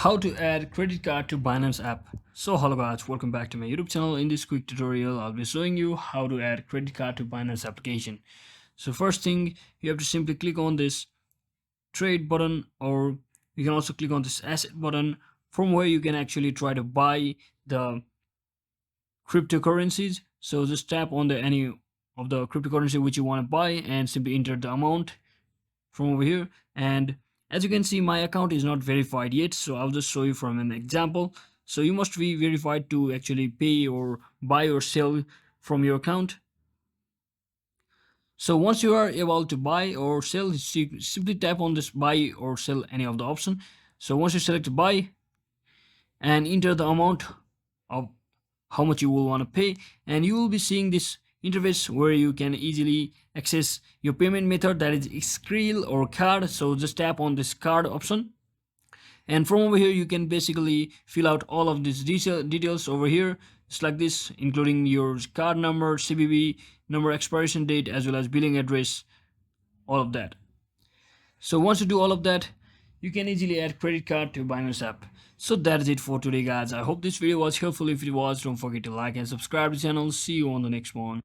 How to add credit card to Binance app. So hello guys, welcome back to my YouTube channel. In this quick tutorial I'll be showing you how to add credit card to Binance application. So first thing, you have to simply click on this trade button, or you can also click on this asset button, from where you can actually try to buy the cryptocurrencies. So just tap on the any of the cryptocurrency which you want to buy and simply enter the amount from over here. And as you can see, my account is not verified yet, so I'll just show you from an example. So you must be verified to actually pay or buy or sell from your account. So once you are able to buy or sell, simply tap on this buy or sell any of the option. So once you select buy and enter the amount of how much you will want to pay, and you will be seeing this interface where you can easily access your payment method, that is Skrill or card. So just tap on this card option, and from over here you can basically fill out all of these details over here, just like this, including your card number, CVV number, expiration date, as well as billing address, all of that. So once you do all of that, you can easily add credit card to Binance app. So that's it for today guys. I hope this video was helpful. If it was, don't forget to like and subscribe to the channel. See you on the next one.